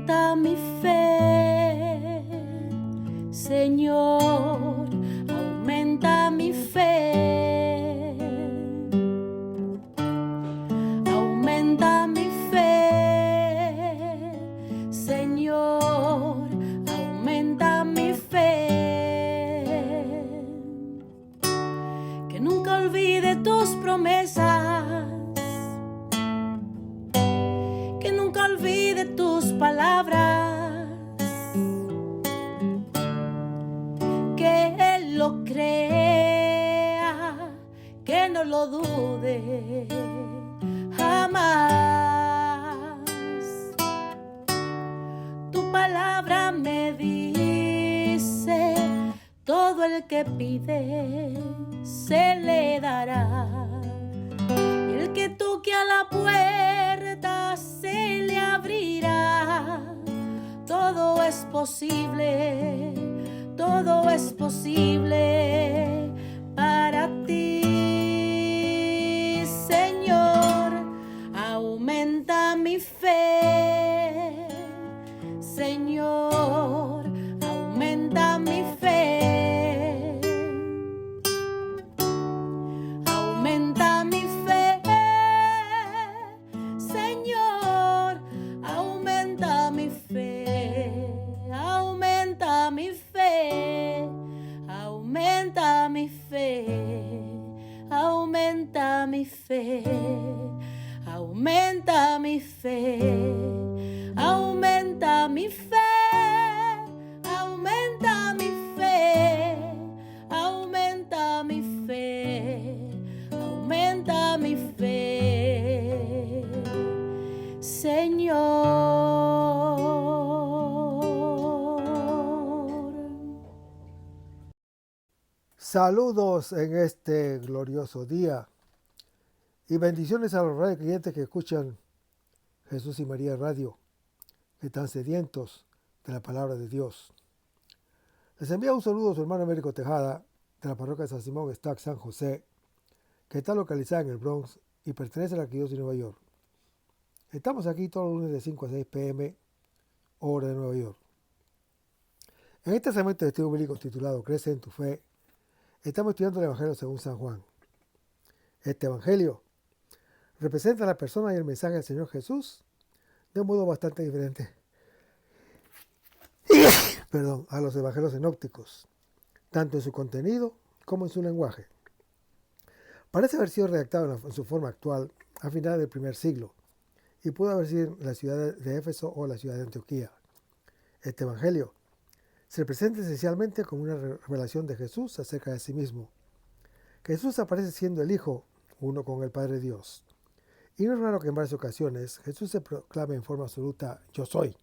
aumenta mi fe, Señor, aumenta mi fe, aumenta mi fe, Señor, aumenta mi fe, que nunca olvide tus promesas, que nunca olvide tus palabras, que Él lo crea, que no lo dude jamás. Tu palabra me dice, todo el que pide se le dará, y el que toque a la puerta se le abrirá. Todo es posible, todo es posible para ti, Señor. Aumenta mi fe, Señor, aumenta mi fe, aumenta mi fe, Señor, aumenta mi fe, aumenta mi fe, aumenta mi fe, aumenta mi fe, aumenta mi fe, aumenta mi fe, aumenta mi fe, aumenta mi fe, aumenta mi fe, Señor. Saludos en este glorioso día y bendiciones a los radio clientes que escuchan Jesús y María Radio, que están sedientos de la palabra de Dios. Les envía un saludo a su hermano Américo Tejada de la parroquia de San Simón Stack San José, que está localizada en el Bronx y pertenece a la Arquidiócesis de Nueva York. Estamos aquí todos los lunes de 5 a 6 p.m. hora de Nueva York. En este segmento de estudio bíblico titulado Crece en tu fe, estamos estudiando el Evangelio según San Juan. Este Evangelio representa la persona y el mensaje del Señor Jesús de un modo bastante diferente a los evangelios sinópticos, tanto en su contenido como en su lenguaje. Parece haber sido redactado en su forma actual a finales del primer siglo y pudo haber sido en la ciudad de Éfeso o la ciudad de Antioquía. Este Evangelio se presenta esencialmente como una revelación de Jesús acerca de sí mismo. Jesús aparece siendo el Hijo, uno con el Padre Dios. Y no es raro que en varias ocasiones Jesús se proclame en forma absoluta yo soy,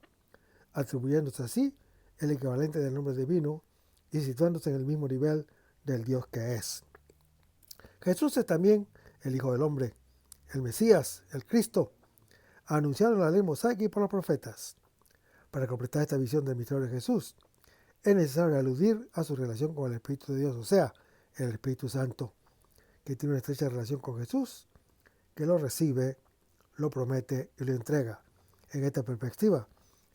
atribuyéndose así el equivalente del nombre divino y situándose en el mismo nivel del Dios que es. Jesús es también el Hijo del Hombre, el Mesías, el Cristo, anunciado en la ley mosaica y por los profetas. Para completar esta visión del misterio de Jesús, es necesario aludir a su relación con el Espíritu de Dios, o sea, el Espíritu Santo, que tiene una estrecha relación con Jesús, que lo recibe, lo promete y lo entrega. En esta perspectiva,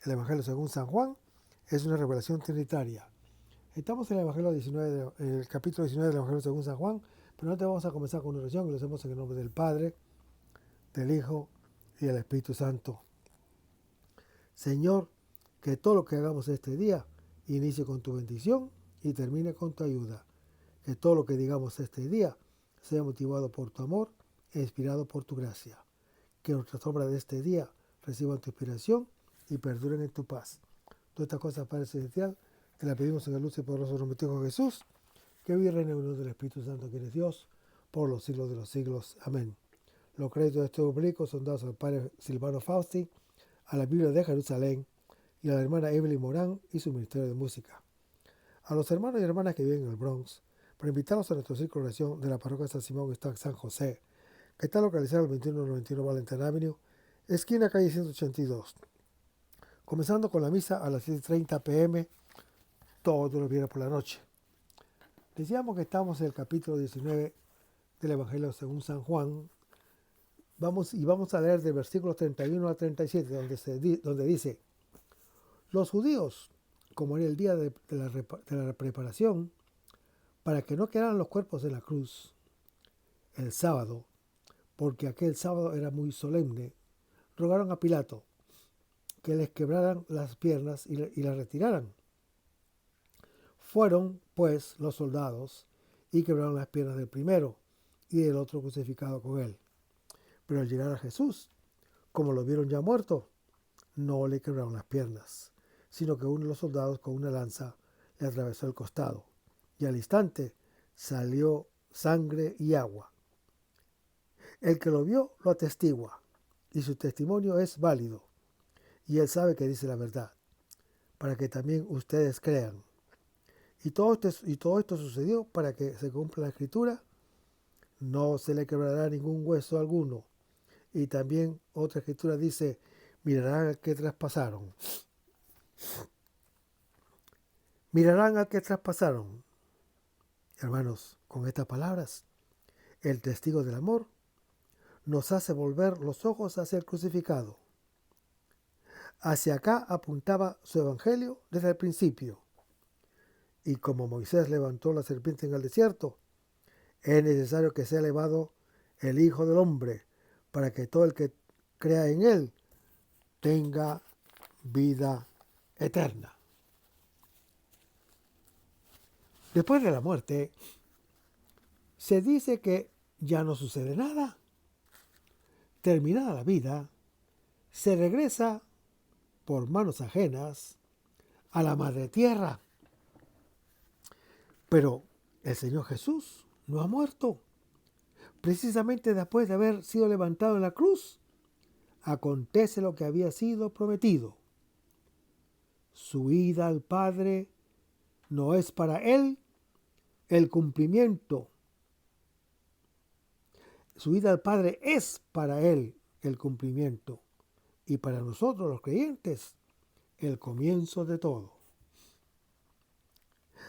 el Evangelio según San Juan es una revelación trinitaria. Estamos en el Evangelio 19, en el capítulo 19 del Evangelio según San Juan, pero antes vamos a comenzar con una oración y lo hacemos en el nombre del Padre, del Hijo y del Espíritu Santo. Señor, que todo lo que hagamos este día inicie con tu bendición y termine con tu ayuda. Que todo lo que digamos este día sea motivado por tu amor e inspirado por tu gracia. Que nuestras obras de este día reciban tu inspiración y perduren en tu paz. Todas estas cosas, Padre Celestial, te las pedimos en el luz y poderoso nombre de Jesús, que vive y reina en el del Espíritu Santo, que eres Dios, por los siglos de los siglos. Amén. Los créditos de este público son dados al Padre Silvano Fausti, a la Biblia de Jerusalén y a la hermana Evelyn Morán y su Ministerio de Música. A los hermanos y hermanas que viven en el Bronx, para invitarlos a nuestro círculo de oración de la parroquia de San Simón Stack San José, que está localizado en el 2191 Valentine Avenue, esquina calle 182. Comenzando con la misa a las 7:30 p.m. todos los viernes por la noche. Decíamos que estamos en el capítulo 19 del Evangelio según San Juan. Vamos a leer del versículo 31 al 37, donde dice: Los judíos, como era el día de la preparación, para que no quedaran los cuerpos en la cruz el sábado, porque aquel sábado era muy solemne, rogaron a Pilato que les quebraran las piernas y las retiraran. Fueron, pues, los soldados y quebraron las piernas del primero y del otro crucificado con él. Pero al llegar a Jesús, como lo vieron ya muerto, no le quebraron las piernas, sino que uno de los soldados con una lanza le atravesó el costado, y al instante salió sangre y agua. El que lo vio lo atestigua, y su testimonio es válido, y él sabe que dice la verdad, para que también ustedes crean. Y todo esto sucedió para que se cumpla la escritura: no se le quebrará ningún hueso alguno. Y también otra escritura dice: mirarán al que traspasaron. Mirarán al que traspasaron. Hermanos, con estas palabras, el testigo del amor nos hace volver los ojos hacia el crucificado. Hacia acá apuntaba su evangelio desde el principio. Y como Moisés levantó la serpiente en el desierto, es necesario que sea elevado el Hijo del Hombre, para que todo el que crea en él tenga vida eterna. Después de la muerte, se dice que ya no sucede nada. Terminada la vida, se regresa por manos ajenas a la madre tierra. Pero el Señor Jesús no ha muerto. Precisamente después de haber sido levantado en la cruz, acontece lo que había sido prometido. Su ida al Padre no es para él el cumplimiento. Su ida al Padre es para él el cumplimiento, y para nosotros los creyentes el comienzo de todo.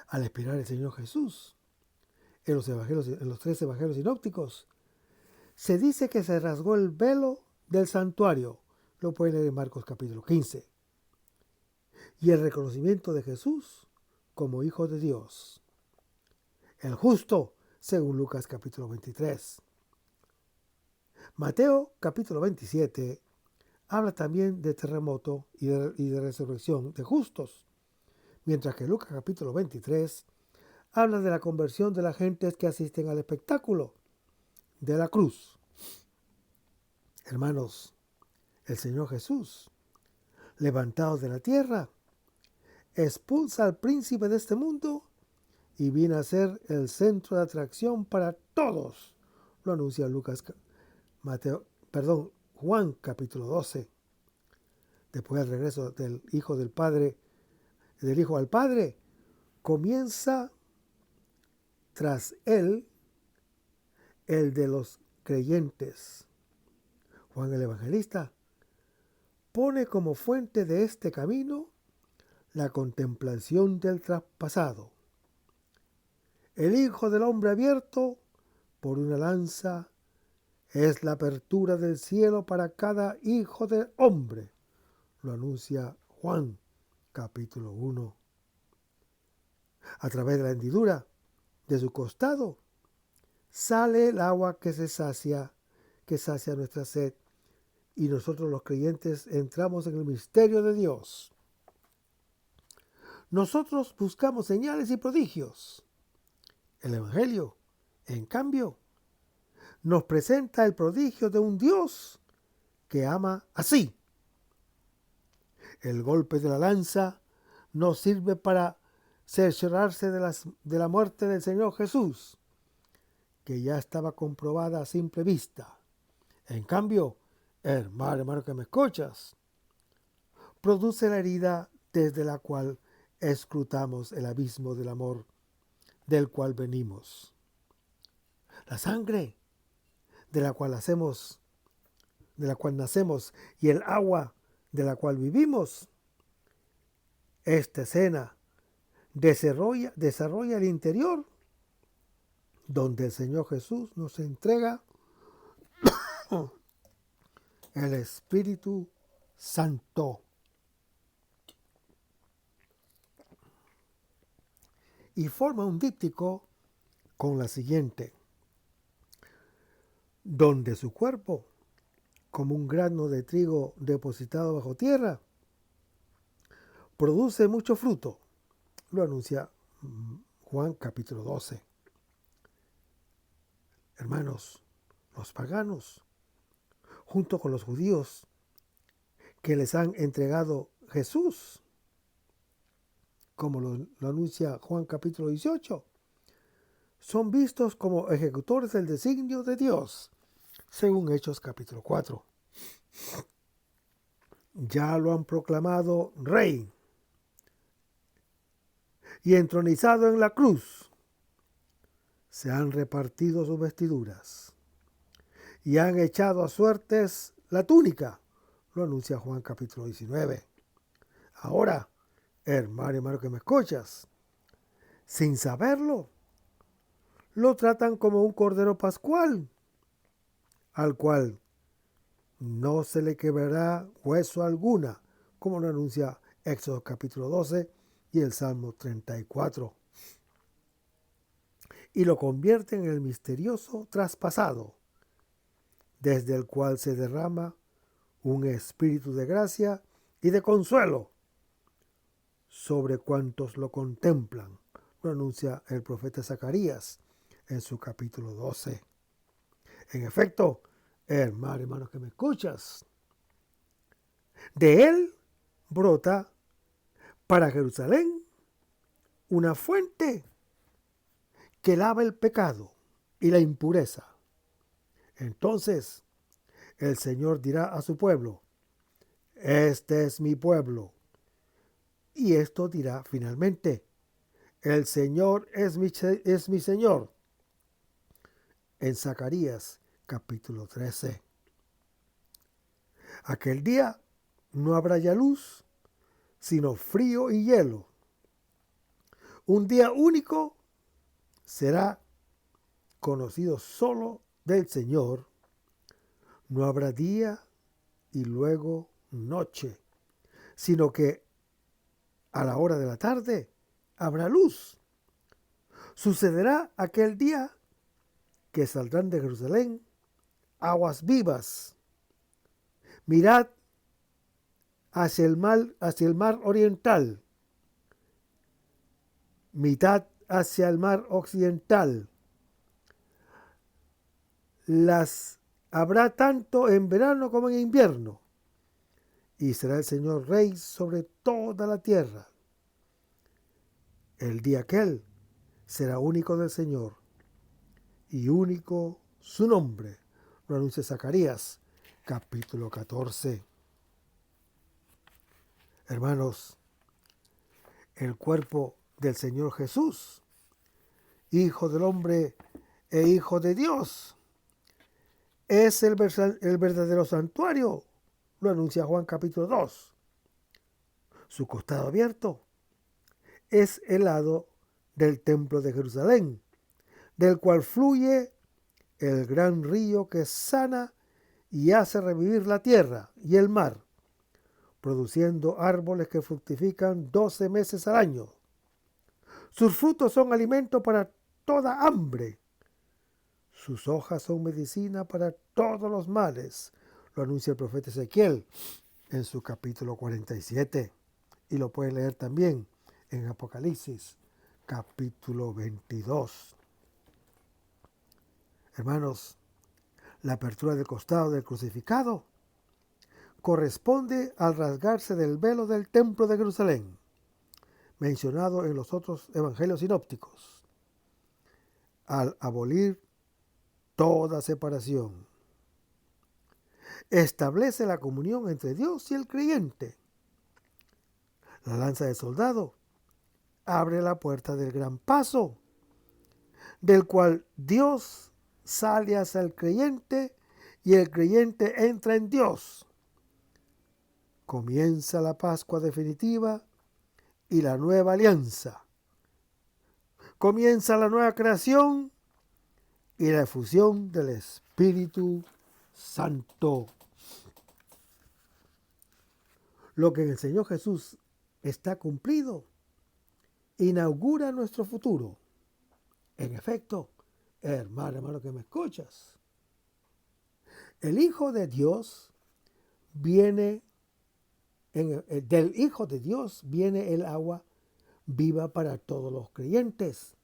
Al esperar el Señor Jesús, en los 3 evangelios sinópticos, se dice que se rasgó el velo del santuario. Lo pueden leer en Marcos capítulo 15. Y el reconocimiento de Jesús como Hijo de Dios, el justo, según Lucas capítulo 23. Mateo capítulo 27 habla también de terremoto y de resurrección de justos, mientras que Lucas capítulo 23 habla de la conversión de las gentes que asisten al espectáculo de la cruz. Hermanos, el Señor Jesús, levantado de la tierra, expulsa al príncipe de este mundo y viene a ser el centro de atracción para todos. Lo anuncia Juan capítulo 12. Después del regreso del Hijo del Padre, del Hijo al Padre, comienza tras él el de los creyentes. Juan el Evangelista pone como fuente de este camino la contemplación del traspasado. El Hijo del Hombre abierto por una lanza es la apertura del cielo para cada hijo del hombre. Lo anuncia Juan capítulo 1. A través de la hendidura de su costado sale el agua que sacia nuestra sed, y nosotros los creyentes entramos en el misterio de Dios. Nosotros buscamos señales y prodigios. El Evangelio, en cambio, nos presenta el prodigio de un Dios que ama así. El golpe de la lanza no sirve para cerciorarse de la muerte del Señor Jesús, que ya estaba comprobada a simple vista. En cambio, hermano que me escuchas, produce la herida desde la cual escrutamos el abismo del amor del cual venimos. La sangre de la cual nacemos y el agua de la cual vivimos. Esta escena desarrolla el interior, donde el Señor Jesús nos entrega el Espíritu Santo. y forma un díptico con la siguiente: donde su cuerpo, como un grano de trigo depositado bajo tierra, produce mucho fruto. Lo anuncia Juan capítulo 12. Hermanos, los paganos, junto con los judíos que les han entregado Jesús, como lo anuncia Juan capítulo 18, son vistos como ejecutores del designio de Dios, según Hechos capítulo 4. Ya lo han proclamado rey y entronizado en la cruz. Se han repartido sus vestiduras y han echado a suertes la túnica. Lo anuncia Juan capítulo 19. Ahora, hermano que me escuchas, sin saberlo, lo tratan como un cordero pascual, al cual no se le quebrará hueso alguna, como lo anuncia Éxodo capítulo 12 y el Salmo 34. Y lo convierten en el misterioso traspasado, desde el cual se derrama un espíritu de gracia y de consuelo sobre cuantos lo contemplan, lo anuncia el profeta Zacarías en su capítulo 12. En efecto, hermano que me escuchas, de él brota para Jerusalén una fuente que lava el pecado y la impureza. Entonces el Señor dirá a su pueblo: este es mi pueblo. Y esto dirá finalmente: el Señor es mi Señor. En Zacarías capítulo 13. Aquel día no habrá ya luz, sino frío y hielo. Un día único será conocido solo del Señor. No habrá día y luego noche, sino que a la hora de la tarde habrá luz. Sucederá aquel día que saldrán de Jerusalén aguas vivas. Mirad hacia el mar oriental, mitad hacia el mar occidental. Las habrá tanto en verano como en invierno, y será el Señor rey sobre toda la tierra. El día aquel será único del Señor, y único su nombre, lo anuncia Zacarías capítulo 14. Hermanos, el cuerpo del Señor Jesús, Hijo del hombre e Hijo de Dios, es el verdadero santuario, lo anuncia Juan capítulo 2. Su costado abierto es el lado del templo de Jerusalén, del cual fluye el gran río que sana y hace revivir la tierra y el mar, produciendo árboles que fructifican 12 meses al año. Sus frutos son alimento para toda hambre. Sus hojas son medicina para todos los males, lo anuncia el profeta Ezequiel en su capítulo 47. Y lo puede leer también en Apocalipsis capítulo 22. Hermanos, la apertura del costado del crucificado corresponde al rasgarse del velo del templo de Jerusalén, mencionado en los otros evangelios sinópticos, al abolir toda separación. Establece la comunión entre Dios y el creyente. La lanza del soldado abre la puerta del gran paso, del cual Dios sale hacia el creyente y el creyente entra en Dios. Comienza la Pascua definitiva y la nueva alianza. Comienza la nueva creación y la efusión del Espíritu Santo. Lo que en el Señor Jesús está cumplido inaugura nuestro futuro. En efecto, hermano que me escuchas, el Hijo de Dios viene, del Hijo de Dios viene el agua viva para todos los creyentes.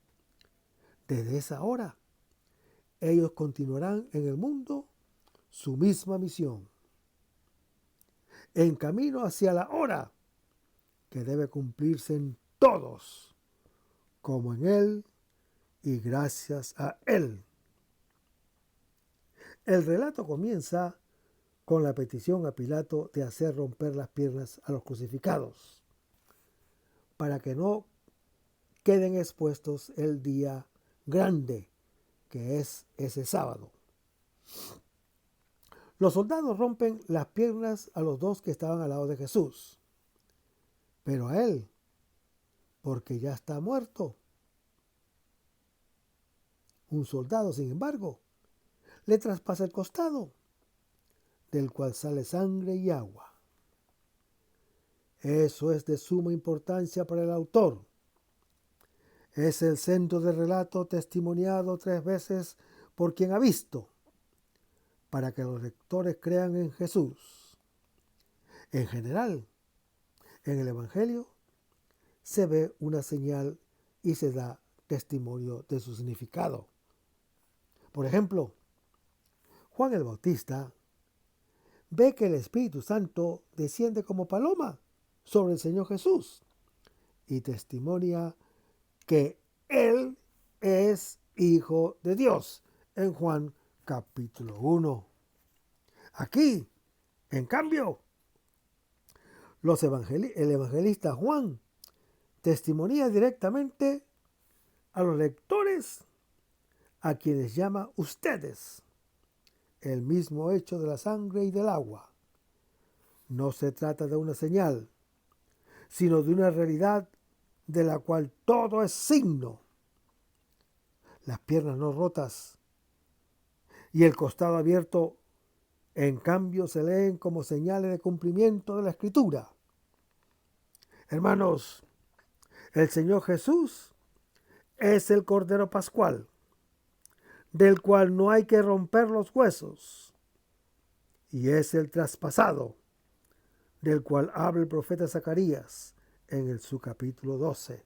Desde esa hora, ellos continuarán en el mundo su misma misión, en camino hacia la hora que debe cumplirse en todos, como en Él y gracias a Él. El relato comienza con la petición a Pilato de hacer romper las piernas a los crucificados, para que no queden expuestos el día grande, que es ese sábado. Los soldados rompen las piernas a los dos que estaban al lado de Jesús, pero a él, porque ya está muerto. Un soldado, sin embargo, le traspasa el costado, del cual sale sangre y agua. Eso es de suma importancia para el autor. Es el centro del relato testimoniado 3 veces por quien ha visto, para que los lectores crean en Jesús. En general, en el Evangelio se ve una señal y se da testimonio de su significado. Por ejemplo, Juan el Bautista ve que el Espíritu Santo desciende como paloma sobre el Señor Jesús y testimonia que Él es Hijo de Dios en Juan capítulo 1. Aquí, en cambio, el evangelista Juan testimonia directamente a los lectores, a quienes llama ustedes, el mismo hecho de la sangre y del agua. No se trata de una señal, sino de una realidad de la cual todo es signo. Las piernas no rotas y el costado abierto, en cambio, se leen como señales de cumplimiento de la Escritura. Hermanos, el Señor Jesús es el Cordero Pascual, del cual no hay que romper los huesos, y es el traspasado, del cual habla el profeta Zacarías en su capítulo 12.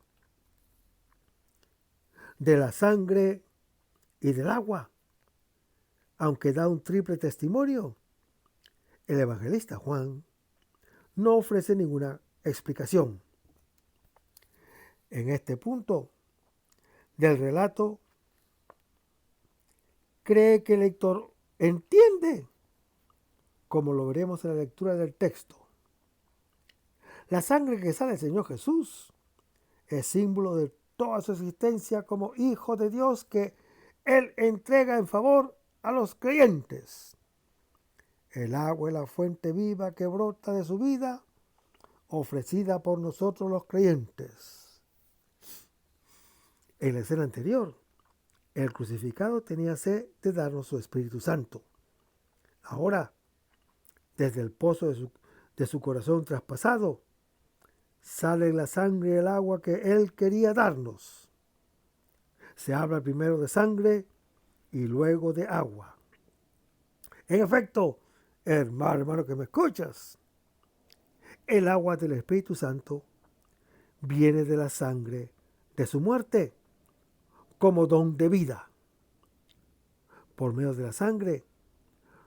De la sangre y del agua, aunque da un triple testimonio, el evangelista Juan no ofrece ninguna explicación. En este punto del relato, cree que el lector entiende, como lo veremos en la lectura del texto. La sangre que sale del Señor Jesús es símbolo de toda su existencia como Hijo de Dios que Él entrega en favor a los creyentes. El agua es la fuente viva que brota de su vida, ofrecida por nosotros los creyentes. En la escena anterior, el crucificado tenía sed de darnos su Espíritu Santo. Ahora, desde el pozo de su corazón traspasado, sale la sangre y el agua que Él quería darnos. Se habla primero de sangre y luego de agua. En efecto, hermano que me escuchas, el agua del Espíritu Santo viene de la sangre de su muerte como don de vida. Por medio de la sangre,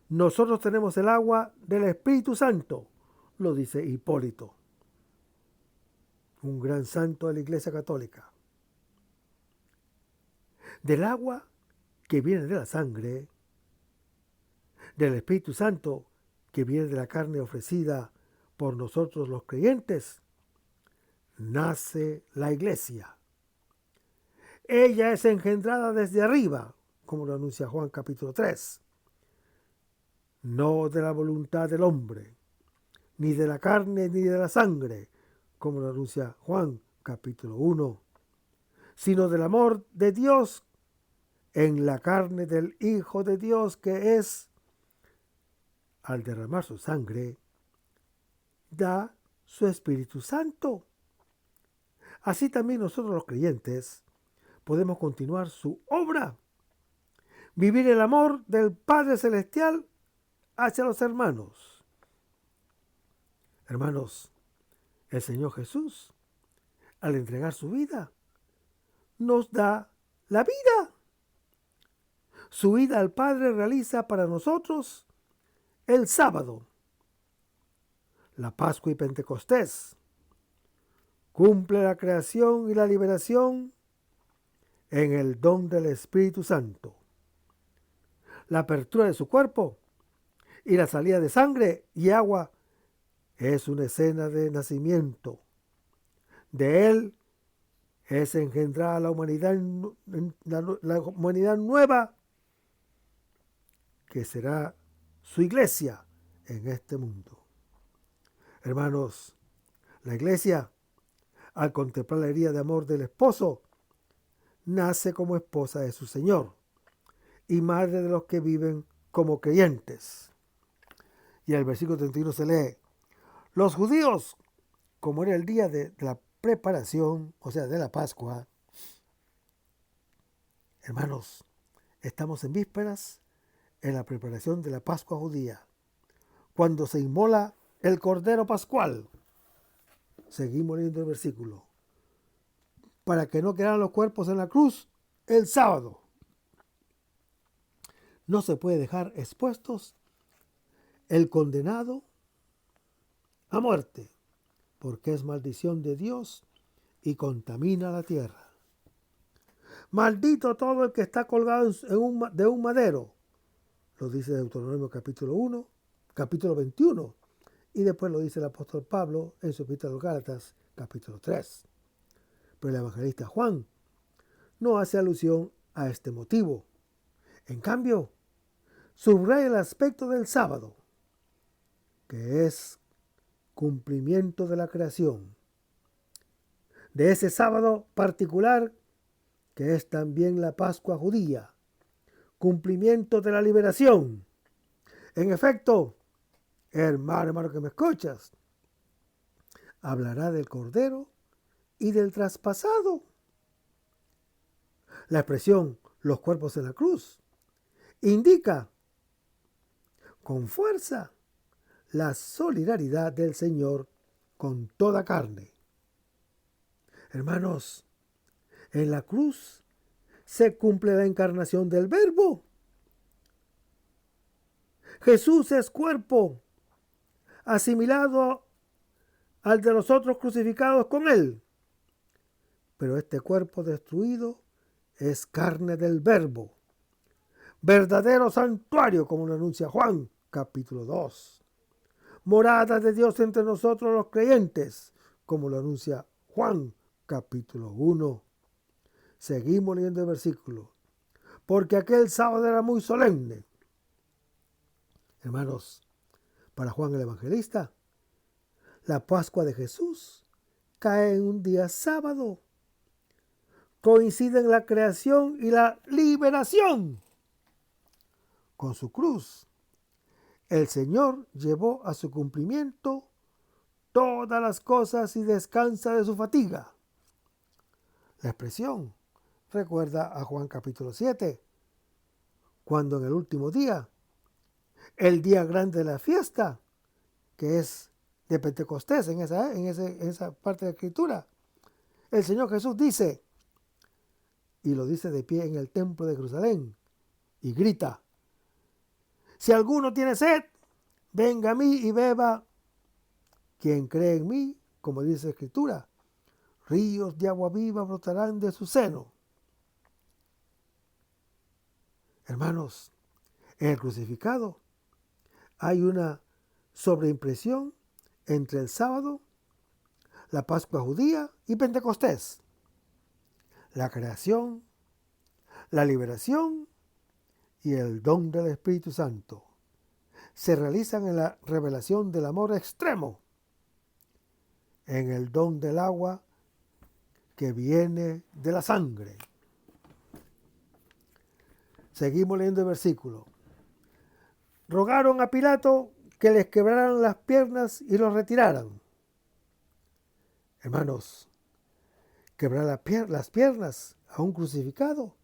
nosotros tenemos el agua del Espíritu Santo, lo dice Hipólito, un gran santo de la Iglesia Católica. Del agua que viene de la sangre, del Espíritu Santo que viene de la carne ofrecida por nosotros los creyentes, nace la Iglesia. Ella es engendrada desde arriba, como lo anuncia Juan capítulo 3. No de la voluntad del hombre, ni de la carne ni de la sangre, como lo anuncia Juan capítulo 1, sino del amor de Dios en la carne del Hijo de Dios, que es, al derramar su sangre, da su Espíritu Santo. Así también nosotros los creyentes podemos continuar su obra, vivir el amor del Padre Celestial hacia los hermanos. Hermanos, el Señor Jesús, al entregar su vida, nos da la vida. Su vida al Padre realiza para nosotros el sábado, la Pascua y Pentecostés. Cumple la creación y la liberación en el don del Espíritu Santo. La apertura de su cuerpo y la salida de sangre y agua es una escena de nacimiento. De él es engendrada la humanidad nueva que será su iglesia en este mundo. Hermanos, la iglesia, al contemplar la herida de amor del esposo, nace como esposa de su Señor y madre de los que viven como creyentes. Y el versículo 31 se lee: los judíos, como era el día de la preparación, o sea, de la Pascua, hermanos, estamos en vísperas en la preparación de la Pascua judía, cuando se inmola el Cordero Pascual. Seguimos leyendo el versículo: para que no quedaran los cuerpos en la cruz el sábado. No se puede dejar expuestos el condenado a muerte, porque es maldición de Dios y contamina la tierra. Maldito todo el que está colgado de un madero, lo dice Deuteronomio capítulo 21, y después lo dice el apóstol Pablo en su epístola a los Gálatas, capítulo 3. Pero el evangelista Juan no hace alusión a este motivo. En cambio, subraya el aspecto del sábado, que es cumplimiento de la creación. De ese sábado particular, que es también la Pascua judía, cumplimiento de la liberación. En efecto, hermano que me escuchas, hablará del Cordero y del traspasado. La expresión los cuerpos en la cruz indica con fuerza la solidaridad del Señor con toda carne. Hermanos, en la cruz se cumple la encarnación del Verbo. Jesús es cuerpo, asimilado al de los otros crucificados con él. Pero este cuerpo destruido es carne del Verbo, verdadero santuario, como lo anuncia Juan, capítulo 2. Morada de Dios entre nosotros los creyentes, como lo anuncia Juan, capítulo 1. Seguimos leyendo el versículo: porque aquel sábado era muy solemne. Hermanos, para Juan el Evangelista, la Pascua de Jesús cae en un día sábado. Coinciden la creación y la liberación. Con su cruz, el Señor llevó a su cumplimiento todas las cosas y descansa de su fatiga. La expresión recuerda a Juan capítulo 7, cuando en el último día, el día grande de la fiesta, que es de Pentecostés, en esa parte de la Escritura, el Señor Jesús dice, y lo dice de pie en el templo de Jerusalén, y grita: si alguno tiene sed, venga a mí y beba. Quien cree en mí, como dice la Escritura, ríos de agua viva brotarán de su seno. Hermanos, en el crucificado hay una sobreimpresión entre el sábado, la Pascua judía y Pentecostés. La creación, la liberación y el don del Espíritu Santo se realizan en la revelación del amor extremo, en el don del agua que viene de la sangre. Seguimos leyendo el versículo. Rogaron a Pilato que les quebraran las piernas y los retiraran. Hermanos, Quebrar las piernas a un crucificado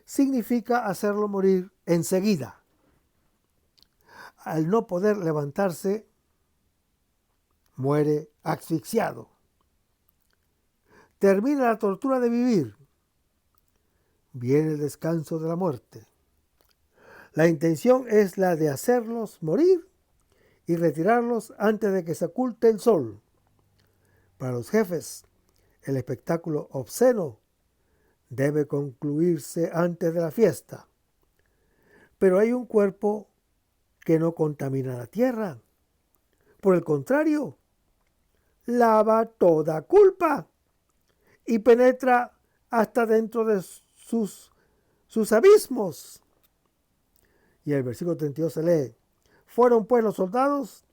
significa hacerlo morir enseguida. Al no poder levantarse, muere asfixiado. Termina la tortura de vivir. Viene el descanso de la muerte. La intención es la de hacerlos morir y retirarlos antes de que se oculte el sol. Para los jefes, el espectáculo obsceno debe concluirse antes de la fiesta. Pero hay un cuerpo que no contamina la tierra. Por el contrario, lava toda culpa y penetra hasta dentro de sus abismos. Y el versículo 32 se lee: fueron pues los soldados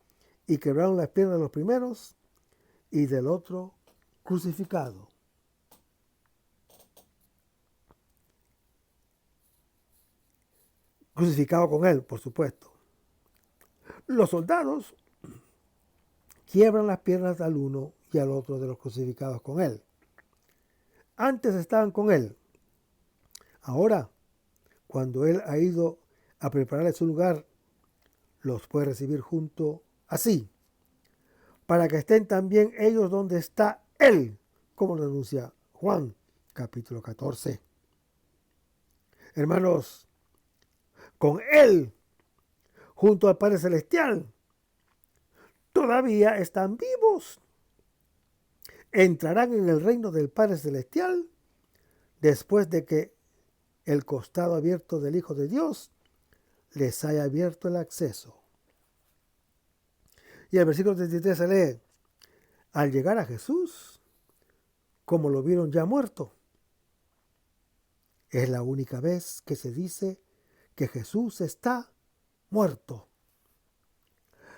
y quebraron las piernas de los primeros y del otro crucificado. Crucificado con él, por supuesto. Los soldados quiebran las piernas al uno y al otro de los crucificados con él. Antes estaban con él. Ahora, cuando él ha ido a prepararles su lugar, los puede recibir junto así, para que estén también ellos donde está él, como lo anuncia Juan, capítulo 14. Hermanos, con él, junto al Padre Celestial, todavía están vivos. Entrarán en el reino del Padre Celestial después de que el costado abierto del Hijo de Dios les haya abierto el acceso. Y el versículo 33 se lee: al llegar a Jesús, como lo vieron ya muerto. Es la única vez que se dice que Jesús está muerto.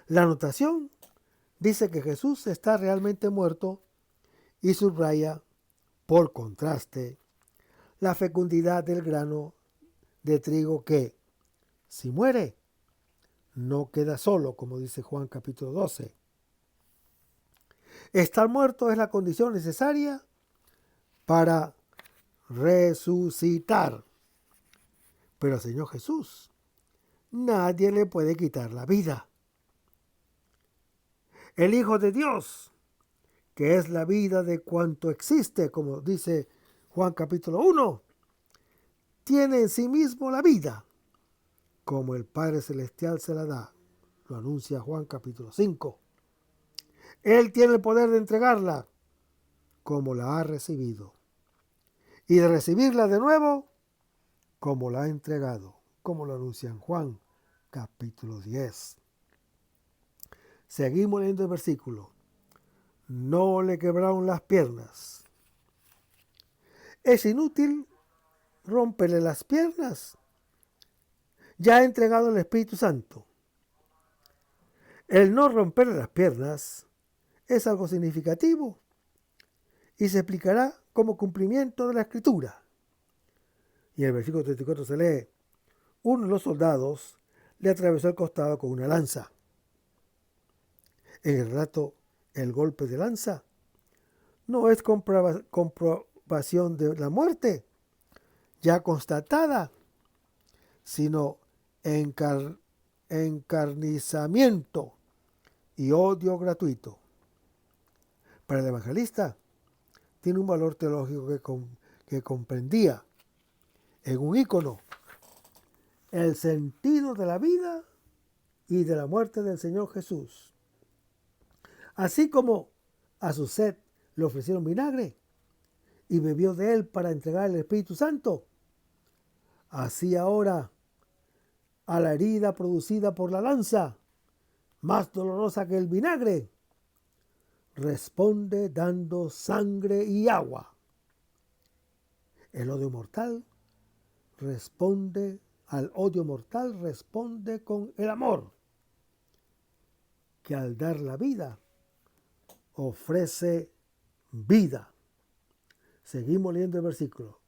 La anotación dice que Jesús está realmente muerto y subraya, por contraste, la fecundidad del grano de trigo que, si muere, no queda solo, como dice Juan capítulo 12. Estar muerto es la condición necesaria para resucitar. Pero al Señor Jesús nadie le puede quitar la vida. El Hijo de Dios, que es la vida de cuanto existe, como dice Juan capítulo 1, tiene en sí mismo la vida, como el Padre Celestial se la da. Lo anuncia Juan capítulo 5. Él tiene el poder de entregarla como la ha recibido y de recibirla de nuevo como la ha entregado, como lo anuncia en Juan capítulo 10. Seguimos leyendo el versículo. No le quebraron las piernas. Es inútil romperle las piernas. Ya ha entregado el Espíritu Santo. El no romperle las piernas es algo significativo y se explicará como cumplimiento de la Escritura. Y en el versículo 34 se lee: uno de los soldados le atravesó el costado con una lanza. En el relato, el golpe de lanza no es comprobación de la muerte ya constatada, sino encarnizamiento y odio gratuito. Para el evangelista, tiene un valor teológico que comprendía en un ícono el sentido de la vida y de la muerte del Señor Jesús. Así como a su sed le ofrecieron vinagre y bebió de él para entregar el Espíritu Santo, así ahora a la herida producida por la lanza, más dolorosa que el vinagre, responde dando sangre y agua. El odio mortal responde al odio mortal, responde con el amor, que al dar la vida ofrece vida. Seguimos leyendo el versículo.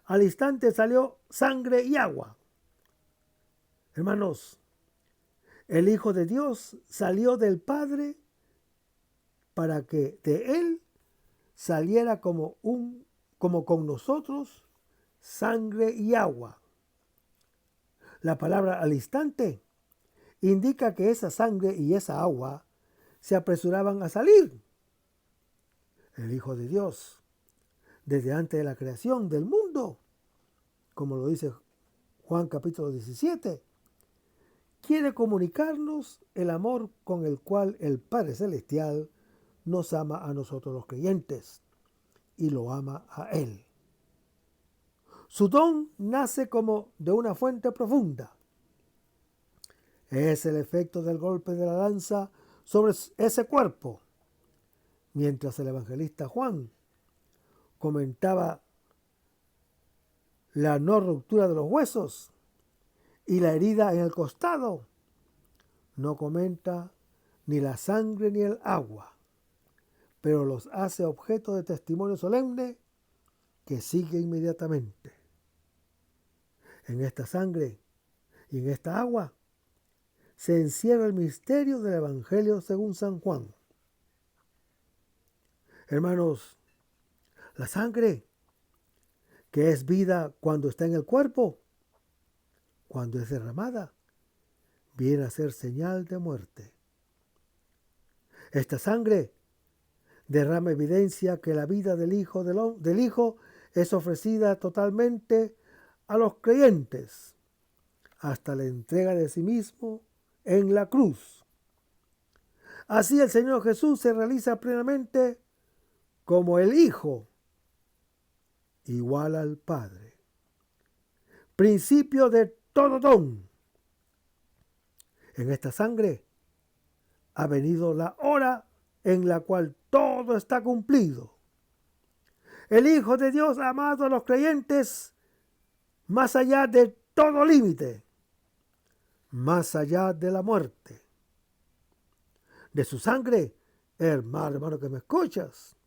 Al instante salió sangre y agua. Hermanos, el Hijo de Dios salió del Padre para que de él saliera como con nosotros sangre y agua. La palabra al instante indica que esa sangre y esa agua se apresuraban a salir. El Hijo de Dios, desde antes de la creación del mundo, como lo dice Juan capítulo 17, quiere comunicarnos el amor con el cual el Padre Celestial nos ama a nosotros los creyentes y lo ama a Él. Su don nace como de una fuente profunda. Es el efecto del golpe de la lanza sobre ese cuerpo. Mientras el evangelista Juan comentaba la no ruptura de los huesos y la herida en el costado, no comenta ni la sangre ni el agua, pero los hace objeto de testimonio solemne que sigue inmediatamente. En esta sangre y en esta agua se encierra el misterio del Evangelio según San Juan. Hermanos, la sangre, que es vida cuando está en el cuerpo, cuando es derramada, viene a ser señal de muerte. Esta sangre derrama evidencia que la vida del Hijo es ofrecida totalmente a los creyentes, hasta la entrega de sí mismo en la cruz. Así el Señor Jesús se realiza plenamente como el Hijo, igual al Padre. Principio de todo don. En esta sangre ha venido la hora en la cual todo está cumplido. El Hijo de Dios ha amado a los creyentes más allá de todo límite, más allá de la muerte. De su sangre, hermano que me escuchas,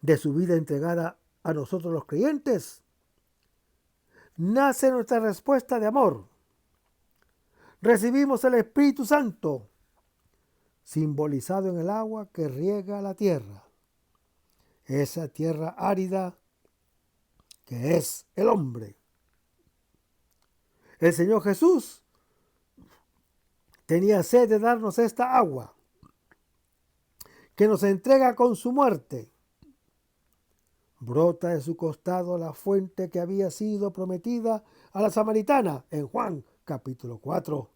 de su vida entregada a nosotros los creyentes, nace nuestra respuesta de amor. Recibimos el Espíritu Santo, simbolizado en el agua que riega la tierra. Esa tierra árida que es el hombre. El Señor Jesús tenía sed de darnos esta agua que nos entrega con su muerte. Brota de su costado la fuente que había sido prometida a la samaritana en Juan capítulo 4.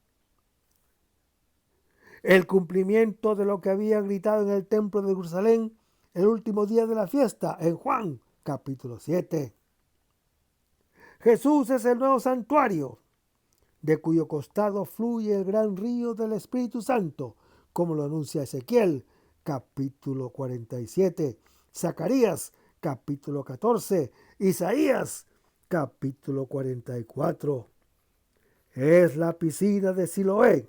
El cumplimiento de lo que había gritado en el templo de Jerusalén el último día de la fiesta en Juan capítulo 7. Jesús es el nuevo santuario, de cuyo costado fluye el gran río del Espíritu Santo, como lo anuncia Ezequiel capítulo 47, Zacarías capítulo 14, Isaías capítulo 44. Es la piscina de Siloé,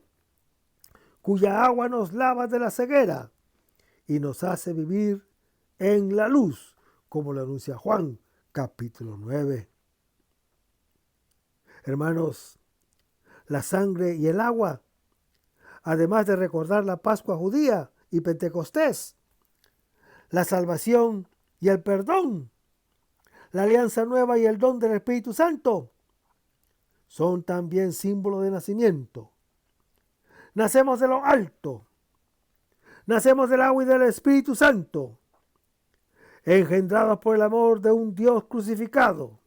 cuya agua nos lava de la ceguera y nos hace vivir en la luz, como lo anuncia Juan capítulo 9. Hermanos, la sangre y el agua, además de recordar la Pascua judía y Pentecostés, la salvación y el perdón, la alianza nueva y el don del Espíritu Santo, son también símbolos de nacimiento. Nacemos de lo alto, nacemos del agua y del Espíritu Santo, engendrados por el amor de un Dios crucificado.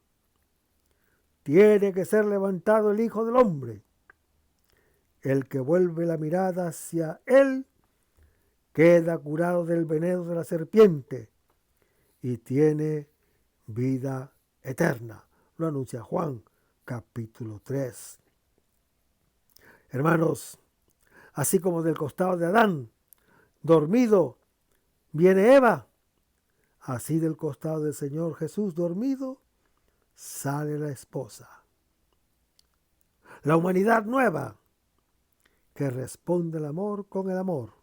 Tiene que ser levantado el Hijo del Hombre. El que vuelve la mirada hacia Él queda curado del veneno de la serpiente y tiene vida eterna. Lo anuncia Juan capítulo 3. Hermanos, así como del costado de Adán, dormido, viene Eva, así del costado del Señor Jesús, dormido, sale la esposa. La humanidad nueva, que responde al amor con el amor,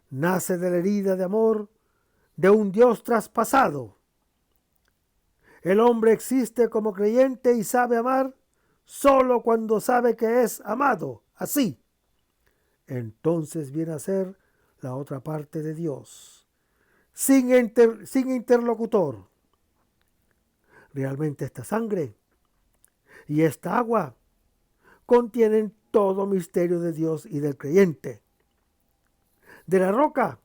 nace de la herida de amor de un Dios traspasado. El hombre existe como creyente y sabe amar solo cuando sabe que es amado. Así, entonces viene a ser la otra parte de Dios, sin interlocutor. Realmente esta sangre y esta agua contienen todo misterio de Dios y del creyente. De la roca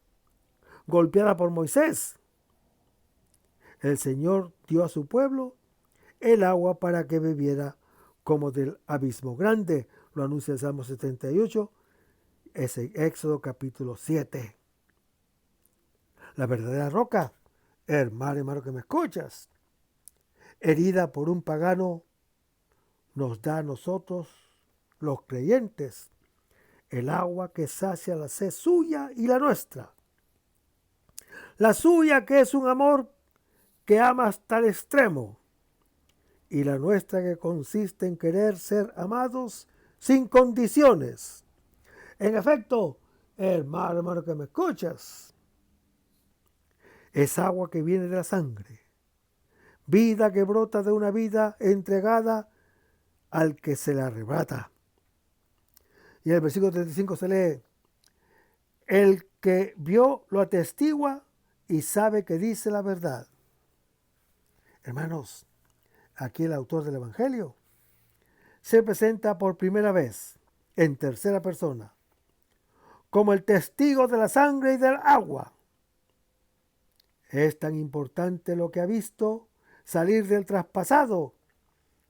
golpeada por Moisés, el Señor dio a su pueblo el agua para que bebiera como del abismo grande. Lo anuncia el Salmo 78, es en Éxodo capítulo 7. La verdadera roca, hermano que me escuchas, herida por un pagano, nos da a nosotros, los creyentes, el agua que sacia la sed suya y la nuestra. La suya, que es un amor que ama hasta el extremo, y la nuestra, que consiste en querer ser amados sin condiciones. En efecto, hermano que me escuchas, es agua que viene de la sangre, vida que brota de una vida entregada al que se la arrebata. Y en el versículo 35 se lee: el que vio lo atestigua y sabe que dice la verdad. Hermanos, aquí el autor del Evangelio se presenta por primera vez en tercera persona como el testigo de la sangre y del agua. Es tan importante lo que ha visto salir del traspasado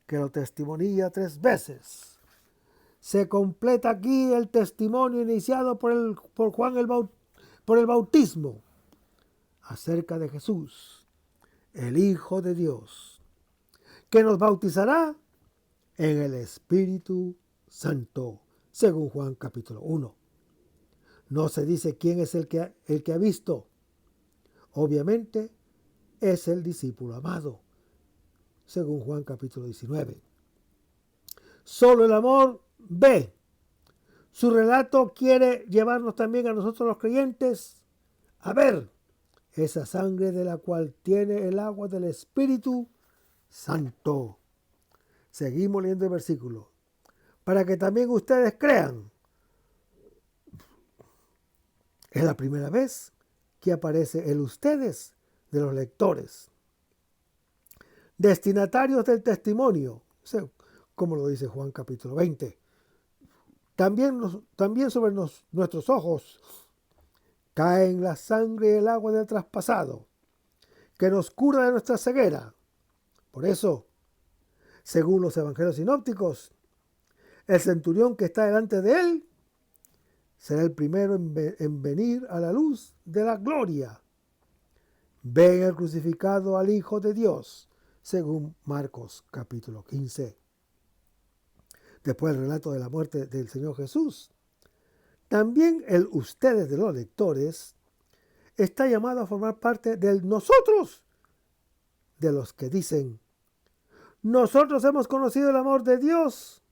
que lo testimonia 3 veces. Se completa aquí el testimonio iniciado por Juan por el bautismo acerca de Jesús, el Hijo de Dios, que nos bautizará en el Espíritu Santo, según Juan capítulo 1. No se dice quién es el que ha visto. Obviamente es el discípulo amado, según Juan capítulo 19. Solo el amor ve. Su relato quiere llevarnos también a nosotros los creyentes a ver esa sangre de la cual tiene el agua del Espíritu Santo. Seguimos leyendo el versículo. Para que también ustedes crean. Es la primera vez que aparece el ustedes de los lectores, destinatarios del testimonio, como lo dice Juan capítulo 20. También sobre nuestros ojos caen la sangre y el agua del traspasado, que nos cura de nuestra ceguera. Por eso, según los evangelios sinópticos, el centurión que está delante de él será el primero en venir a la luz de la gloria. Ven el crucificado al Hijo de Dios, según Marcos capítulo 15. Después del relato de la muerte del Señor Jesús, también el ustedes de los lectores está llamado a formar parte del nosotros, de los que dicen: nosotros hemos conocido el amor de Dios,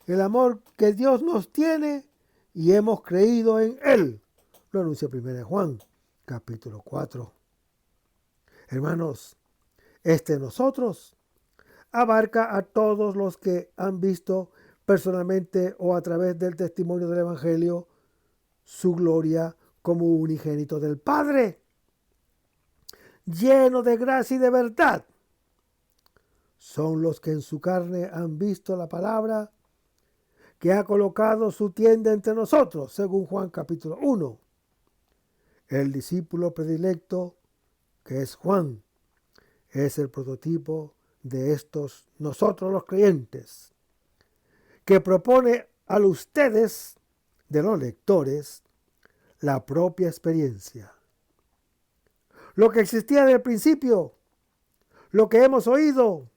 el amor que Dios nos tiene, y hemos creído en Él. Lo anuncia 1 Juan, capítulo 4. Hermanos, nosotros abarca a todos los que han visto personalmente o a través del testimonio del Evangelio su gloria como unigénito del Padre, lleno de gracia y de verdad. Son los que en su carne han visto la palabra que ha colocado su tienda entre nosotros, según Juan capítulo 1. El discípulo predilecto, que es Juan, es el prototipo de estos nosotros los creyentes, que propone a ustedes de los lectores la propia experiencia. Lo que existía desde el principio, lo que hemos oído,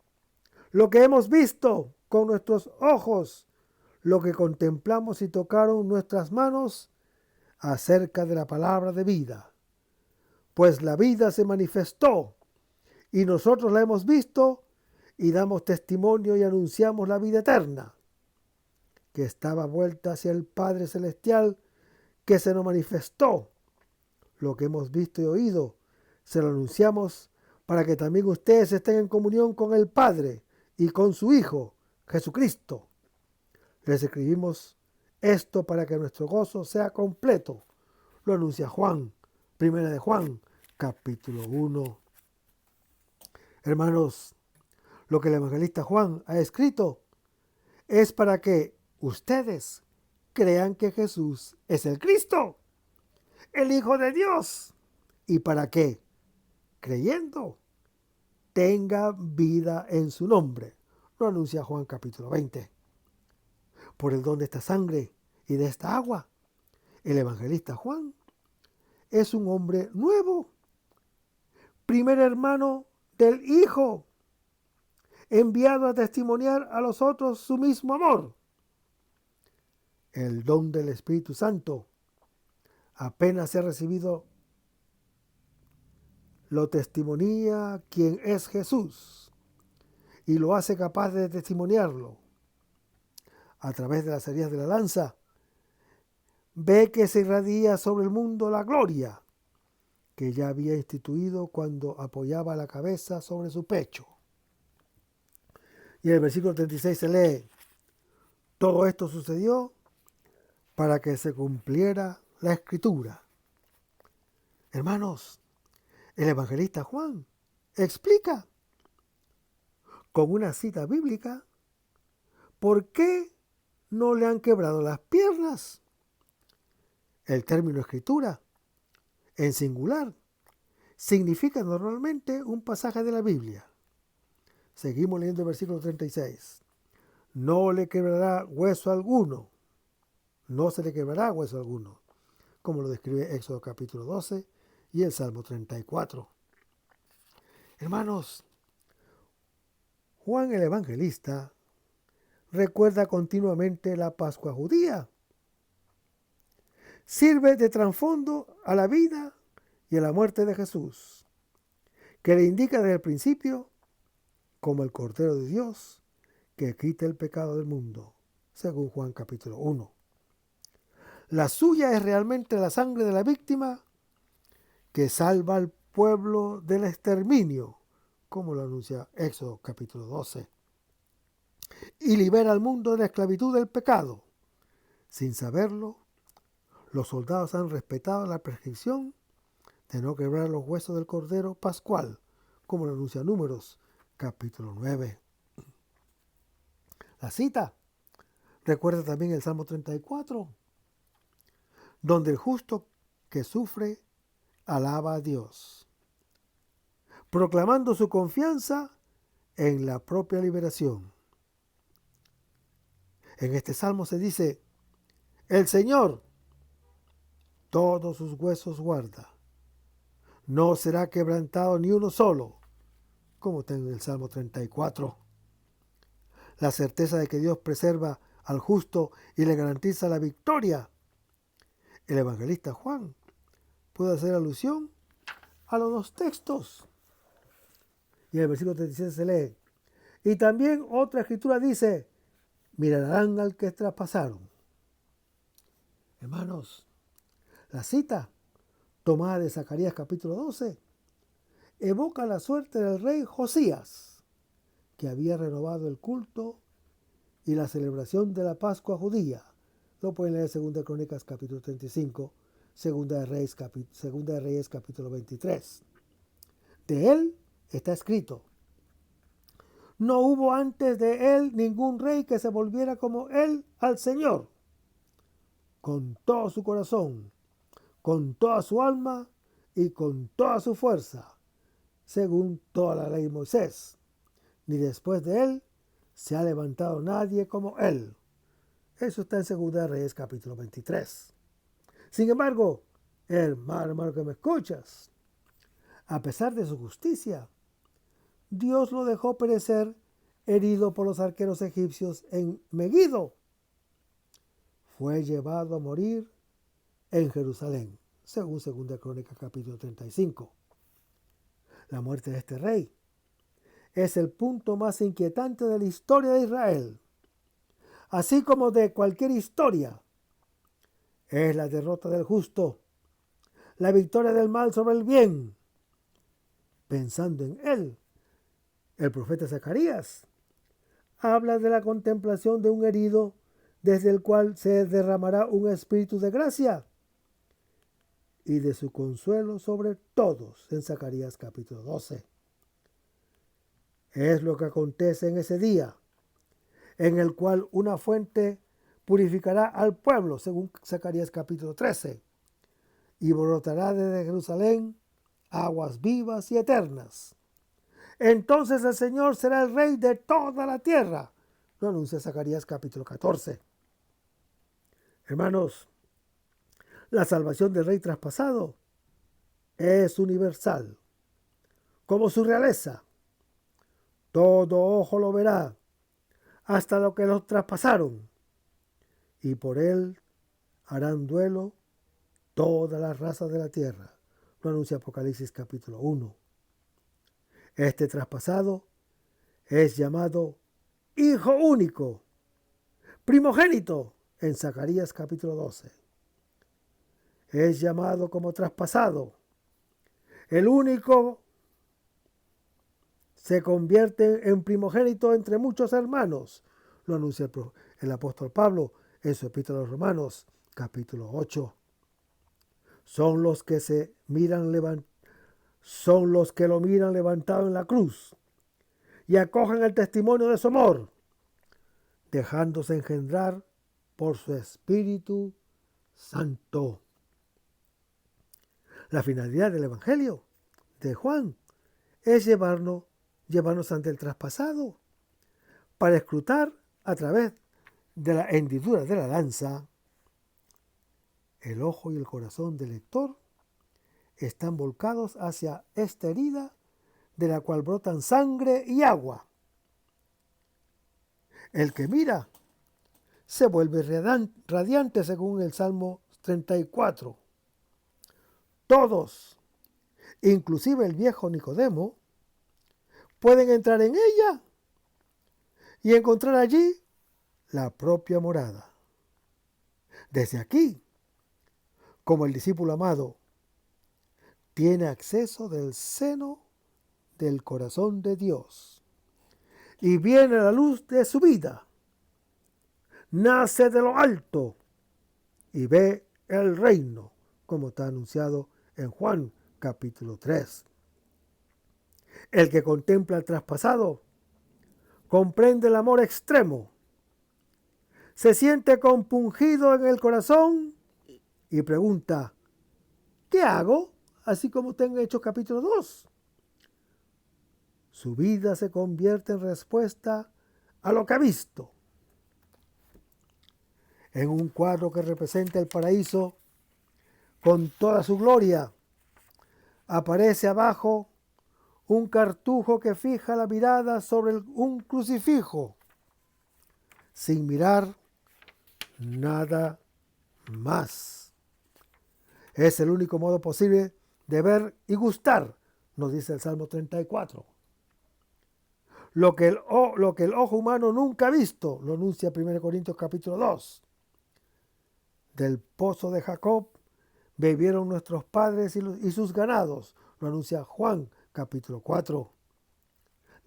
lo que hemos visto con nuestros ojos, lo que contemplamos y tocaron nuestras manos acerca de la palabra de vida. Pues la vida se manifestó y nosotros la hemos visto y damos testimonio y anunciamos la vida eterna, que estaba vuelta hacia el Padre Celestial, que se nos manifestó. Lo que hemos visto y oído, se lo anunciamos para que también ustedes estén en comunión con el Padre y con su Hijo, Jesucristo. Les escribimos esto para que nuestro gozo sea completo. Lo anuncia Juan, Primera de Juan, capítulo 1. Hermanos, lo que el evangelista Juan ha escrito es para que ustedes crean que Jesús es el Cristo, el Hijo de Dios, y para que, creyendo, tenga vida en su nombre. Lo anuncia Juan capítulo 20. Por el don de esta sangre y de esta agua, el evangelista Juan es un hombre nuevo, primer hermano del Hijo, enviado a testimoniar a los otros su mismo amor. El don del Espíritu Santo apenas se ha recibido, lo testimonía quien es Jesús y lo hace capaz de testimoniarlo. A través de las heridas de la lanza, ve que se irradia sobre el mundo la gloria que ya había instituido cuando apoyaba la cabeza sobre su pecho. Y en el versículo 36 se lee: todo esto sucedió para que se cumpliera la Escritura. Hermanos, el evangelista Juan explica con una cita bíblica por qué no le han quebrado las piernas. El término escritura, en singular, significa normalmente un pasaje de la Biblia. Seguimos leyendo el versículo 36. No le quebrará hueso alguno. No se le quebrará hueso alguno, como lo describe Éxodo capítulo 12 y el Salmo 34. Hermanos, Juan el Evangelista recuerda continuamente la Pascua judía. Sirve de trasfondo a la vida y a la muerte de Jesús, que le indica desde el principio como el Cordero de Dios que quita el pecado del mundo, según Juan capítulo 1. La suya es realmente la sangre de la víctima que salva al pueblo del exterminio, como lo anuncia Éxodo capítulo 12, y libera al mundo de la esclavitud del pecado. Sin saberlo, los soldados han respetado la prescripción de no quebrar los huesos del Cordero Pascual, como lo anuncia Números capítulo 9. La cita recuerda también el Salmo 34, donde el justo que sufre alaba a Dios, proclamando su confianza en la propia liberación. En este salmo se dice: el Señor todos sus huesos guarda, no será quebrantado ni uno solo, como está en el Salmo 34. La certeza de que Dios preserva al justo y le garantiza la victoria. El evangelista Juan puede hacer alusión a los dos textos. Y en el versículo 37 se lee: y también otra escritura dice: mirarán al que traspasaron. Hermanos, la cita tomada de Zacarías capítulo 12 evoca la suerte del rey Josías, que había renovado el culto y la celebración de la Pascua judía. Lo pueden leer en 2 Crónicas capítulo 35, Segunda de Reyes capítulo 23. De él está escrito: no hubo antes de él ningún rey que se volviera como él al Señor, con todo su corazón, con toda su alma y con toda su fuerza, según toda la ley de Moisés. Ni después de él se ha levantado nadie como él. Eso está en 2 Reyes capítulo 23. Sin embargo, hermano que me escuchas, a pesar de su justicia, Dios lo dejó perecer herido por los arqueros egipcios en Megido. Fue llevado a morir en Jerusalén, según 2 Crónicas capítulo 35. La muerte de este rey es el punto más inquietante de la historia de Israel, así como de cualquier historia. Es la derrota del justo, la victoria del mal sobre el bien. Pensando en él, el profeta Zacarías habla de la contemplación de un herido desde el cual se derramará un espíritu de gracia y de su consuelo sobre todos, en Zacarías capítulo 12. Es lo que acontece en ese día, en el cual una fuente purificará al pueblo, según Zacarías capítulo 13, y brotará desde Jerusalén aguas vivas y eternas. Entonces el Señor será el rey de toda la tierra, lo anuncia Zacarías capítulo 14. Hermanos, la salvación del rey traspasado es universal, como su realeza. Todo ojo lo verá, hasta lo que los traspasaron, y por él harán duelo todas las razas de la tierra, lo anuncia Apocalipsis capítulo 1. Este traspasado es llamado Hijo único, primogénito, en Zacarías capítulo 12. Es llamado como traspasado. El único se convierte en primogénito entre muchos hermanos, lo anuncia el apóstol Pablo en su epístola a los Romanos capítulo 8. Son los que lo miran levantado en la cruz y acogen el testimonio de su amor, dejándose engendrar por su Espíritu Santo. La finalidad del Evangelio de Juan es llevarnos ante el traspasado para escrutar a través de la hendidura de la lanza. El ojo y el corazón del lector están volcados hacia esta herida de la cual brotan sangre y agua. El que mira se vuelve radiante según el Salmo 34. Todos, inclusive el viejo Nicodemo, pueden entrar en ella y encontrar allí la propia morada. Desde aquí, como el discípulo amado, tiene acceso del seno del corazón de Dios y viene a la luz de su vida. Nace de lo alto y ve el reino, como está anunciado en Juan capítulo 3. El que contempla el traspasado comprende el amor extremo, se siente compungido en el corazón y pregunta: ¿qué hago? Así como está en Hechos capítulo 2. Su vida se convierte en respuesta a lo que ha visto. En un cuadro que representa el paraíso con toda su gloria, aparece abajo un cartujo que fija la mirada sobre un crucifijo, sin mirar nada más. Es el único modo posible de ver y gustar, nos dice el Salmo 34. Lo que el ojo humano nunca ha visto, lo anuncia 1 Corintios capítulo 2. Del pozo de Jacob bebieron nuestros padres y sus ganados, lo anuncia Juan capítulo 4.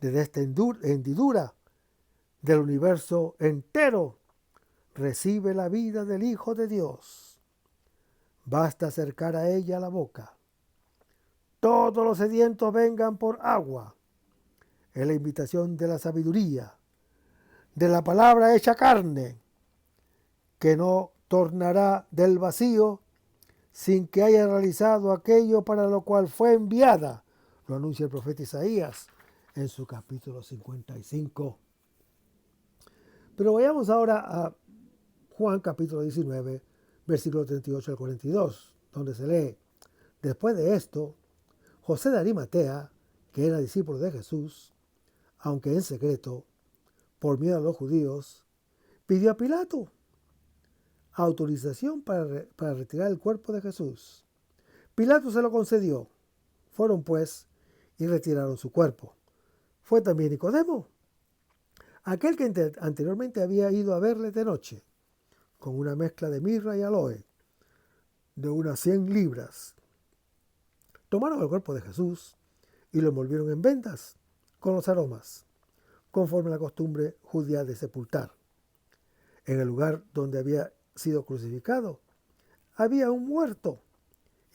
Desde esta hendidura del universo entero recibe la vida del Hijo de Dios. Basta acercar a ella la boca. Todos los sedientos vengan por agua. Es la invitación de la sabiduría, de la palabra hecha carne, que no tornará del vacío sin que haya realizado aquello para lo cual fue enviada, lo anuncia el profeta Isaías en su capítulo 55. Pero vayamos ahora a Juan capítulo 19, versículo 38 al 42, donde se lee: después de esto, José de Arimatea, que era discípulo de Jesús, aunque en secreto, por miedo a los judíos, pidió a Pilato autorización para retirar el cuerpo de Jesús. Pilato se lo concedió. Fueron pues y retiraron su cuerpo. Fue también Nicodemo, aquel que anteriormente había ido a verle de noche, con una mezcla de mirra y aloe, de unas 100 libras. Tomaron el cuerpo de Jesús y lo envolvieron en vendas con los aromas, conforme a la costumbre judía de sepultar. En el lugar donde había sido crucificado había un muerto,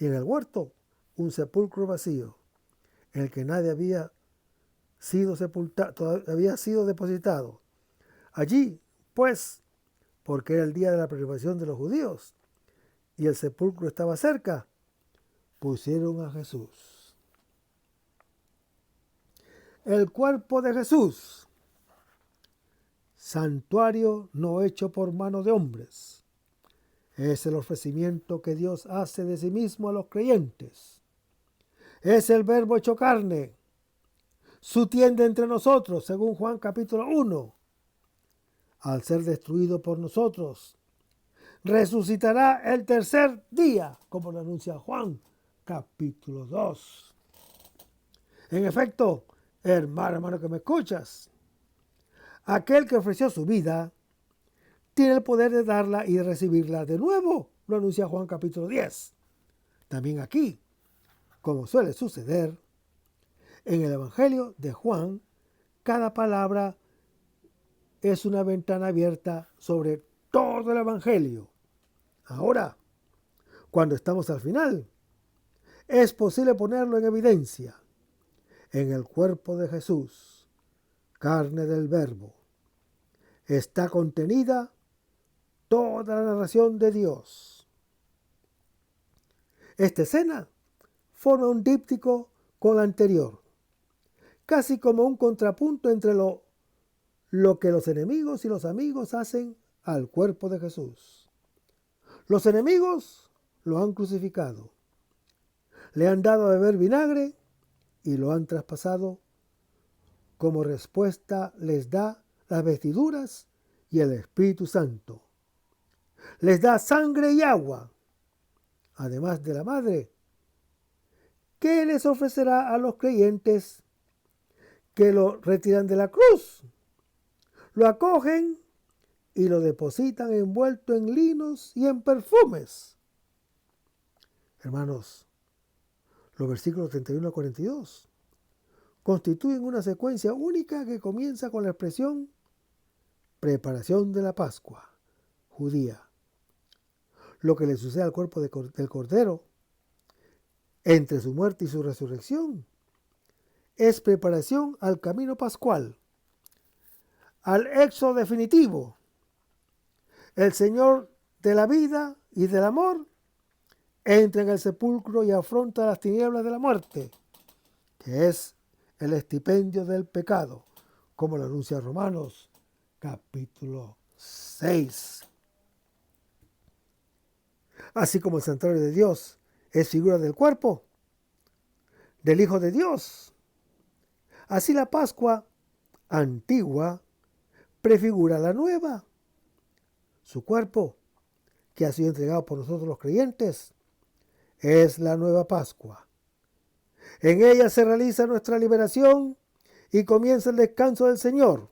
y en el huerto un sepulcro vacío, en el que nadie había sido sepultado, había sido depositado. Allí, pues, porque era el día de la preparación de los judíos y el sepulcro estaba cerca, pusieron a Jesús. El cuerpo de Jesús, santuario no hecho por mano de hombres, es el ofrecimiento que Dios hace de sí mismo a los creyentes. Es el Verbo hecho carne, su tienda entre nosotros, según Juan capítulo 1. Al ser destruido por nosotros, resucitará el tercer día, como lo anuncia Juan capítulo 2. En efecto, hermano que me escuchas, aquel que ofreció su vida tiene el poder de darla y de recibirla de nuevo, lo anuncia Juan capítulo 10. También aquí, como suele suceder, en el Evangelio de Juan, cada palabra es una ventana abierta sobre todo el Evangelio. Ahora, cuando estamos al final, es posible ponerlo en evidencia. En el cuerpo de Jesús, carne del Verbo, está contenida toda la narración de Dios. Esta escena forma un díptico con la anterior, casi como un contrapunto entre lo que los enemigos y los amigos hacen al cuerpo de Jesús. Los enemigos lo han crucificado, le han dado a beber vinagre y lo han traspasado. Como respuesta les da las vestiduras y el Espíritu Santo. Les da sangre y agua, además de la madre, que les ofrecerá a los creyentes que lo retiran de la cruz, lo acogen y lo depositan envuelto en linos y en perfumes. Hermanos, los versículos 31 a 42 constituyen una secuencia única que comienza con la expresión preparación de la Pascua judía. Lo que le sucede al cuerpo del Cordero entre su muerte y su resurrección es preparación al camino pascual, al éxodo definitivo. El Señor de la vida y del amor entra en el sepulcro y afronta las tinieblas de la muerte, que es el estipendio del pecado, como lo anuncia Romanos capítulo 6. Así como el santuario de Dios es figura del cuerpo del Hijo de Dios, así la Pascua antigua prefigura la nueva. Su cuerpo, que ha sido entregado por nosotros los creyentes, es la nueva Pascua. En ella se realiza nuestra liberación y comienza el descanso del Señor.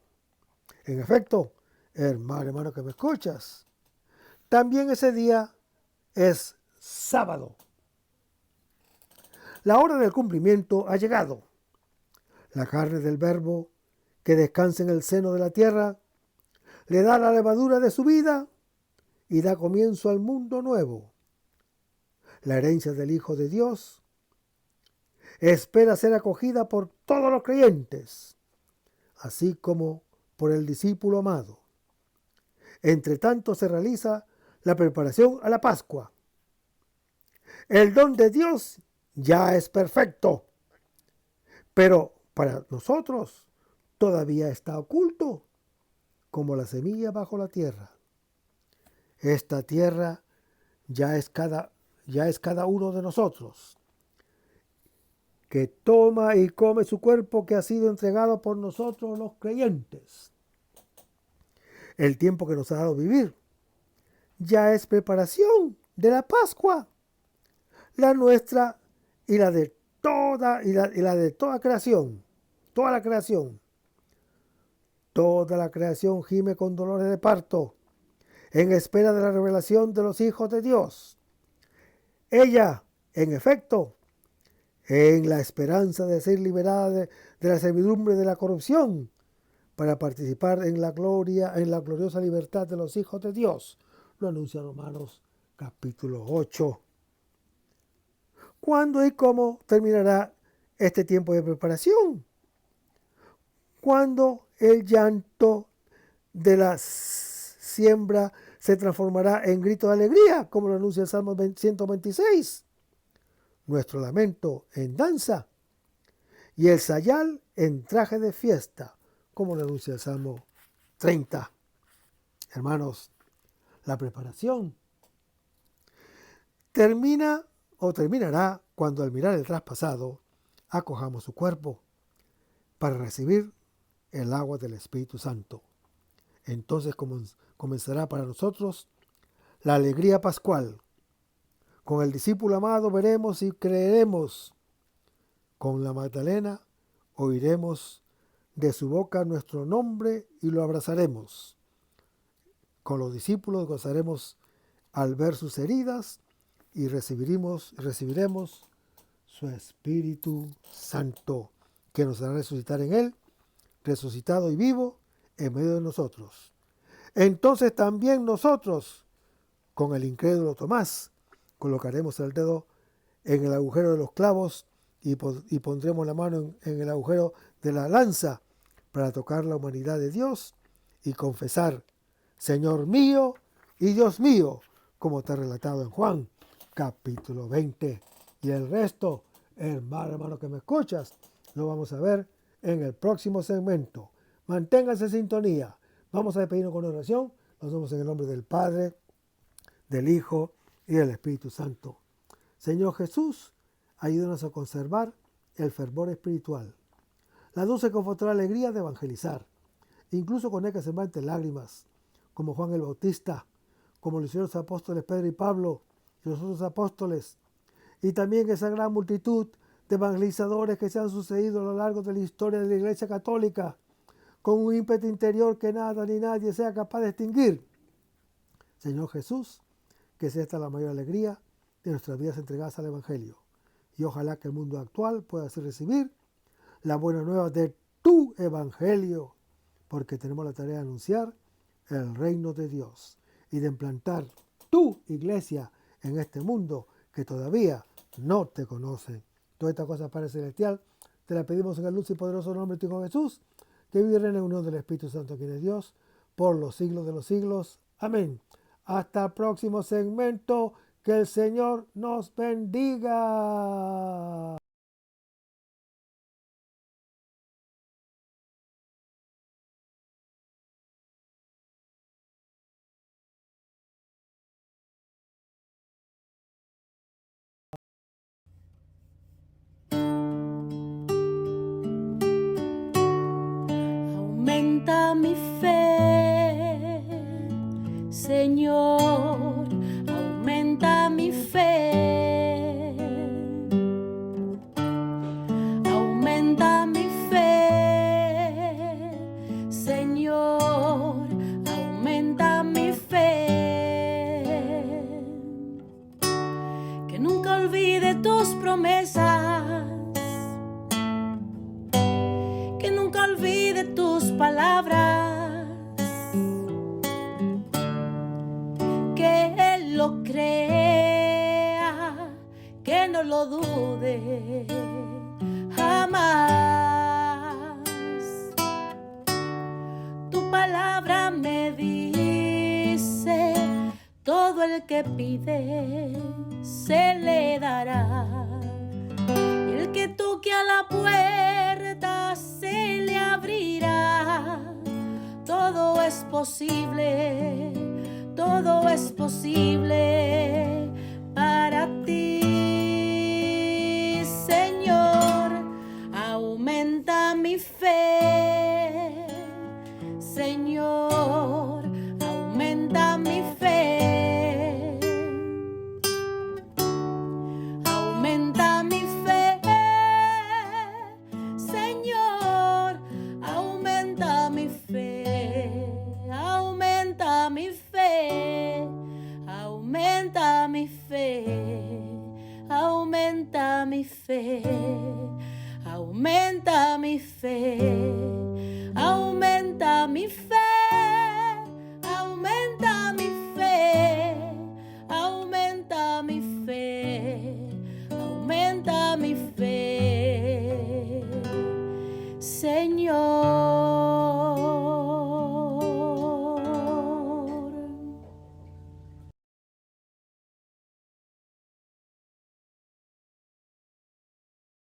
En efecto, hermano que me escuchas, también ese día es sábado. La hora del cumplimiento ha llegado. La carne del Verbo, que descansa en el seno de la tierra, le da la levadura de su vida y da comienzo al mundo nuevo. La herencia del Hijo de Dios espera ser acogida por todos los creyentes, así como por el discípulo amado. Entre tanto se realiza la preparación a la Pascua. El don de Dios ya es perfecto, pero para nosotros todavía está oculto, como la semilla bajo la tierra. Esta tierra ya es cada uno de nosotros, que toma y come su cuerpo que ha sido entregado por nosotros los creyentes. El tiempo que nos ha dado vivir ya es preparación de la Pascua, la nuestra y la de toda creación, toda la creación. Toda la creación gime con dolores de parto, en espera de la revelación de los hijos de Dios. Ella, en efecto, en la esperanza de ser liberada de la servidumbre de la corrupción, para participar en la gloriosa libertad de los hijos de Dios, lo anuncia Romanos capítulo 8. ¿Cuándo y cómo terminará este tiempo de preparación? ¿Cuándo el llanto de la siembra se transformará en grito de alegría, como lo anuncia el Salmo 126? Nuestro lamento en danza y el sayal en traje de fiesta, como lo anuncia el Salmo 30. Hermanos, la preparación termina o terminará cuando al mirar el traspasado acojamos su cuerpo para recibir el agua del Espíritu Santo. Entonces comenzará para nosotros la alegría pascual. Con el discípulo amado veremos y creeremos. Con la Magdalena oiremos de su boca nuestro nombre y lo abrazaremos. Con los discípulos gozaremos al ver sus heridas y recibiremos su Espíritu Santo, que nos hará resucitar en Él, resucitado y vivo en medio de nosotros. Entonces también nosotros, con el incrédulo Tomás, colocaremos el dedo en el agujero de los clavos y pondremos la mano en el agujero de la lanza para tocar la humanidad de Dios y confesar: Señor mío y Dios mío, como está relatado en Juan capítulo 20. Y el resto, hermano que me escuchas, lo vamos a ver en el próximo segmento. Manténgase en sintonía. Vamos a despedirnos con oración. Nos vemos en el nombre del Padre, del Hijo y del Espíritu Santo. Señor Jesús, ayúdanos a conservar el fervor espiritual, la dulce y confortadora alegría de evangelizar, incluso con que se manten lágrimas, como Juan el Bautista, como lo hicieron los apóstoles Pedro y Pablo y los otros apóstoles, y también esa gran multitud de evangelizadores que se han sucedido a lo largo de la historia de la Iglesia Católica, con un ímpetu interior que nada ni nadie sea capaz de extinguir. Señor Jesús, que sea esta la mayor alegría de nuestras vidas entregadas al Evangelio. Y ojalá que el mundo actual pueda así recibir la buena nueva de tu Evangelio, porque tenemos la tarea de anunciar el reino de Dios y de implantar tu iglesia en este mundo que todavía no te conoce. Todas estas cosas, Padre Celestial, te las pedimos en el dulce y poderoso nombre de tu Hijo Jesús, que vive en la unión del Espíritu Santo, quien es Dios, por los siglos de los siglos. Amén. Hasta el próximo segmento. Que el Señor nos bendiga. Aumenta mi fe, Señor, aumenta mi fe. Aumenta mi fe, Señor, aumenta mi fe. Que nunca olvide tus promesas, que nunca olvide tus palabras, que Él lo crea, que no lo dude jamás. Tu palabra me dice: todo el que pide se le dará, y el que toque a la puerta se le abrirá. Todo es posible, todo es posible para ti, Señor. Aumenta mi fe, Señor, aumenta mi fe. Aumenta mi fe, Señor, aumenta mi fe. Aumenta mi fe, aumenta mi fe, aumenta mi fe, aumenta mi fe, aumenta mi fe, aumenta mi fe, aumenta mi fe, aumenta Señor.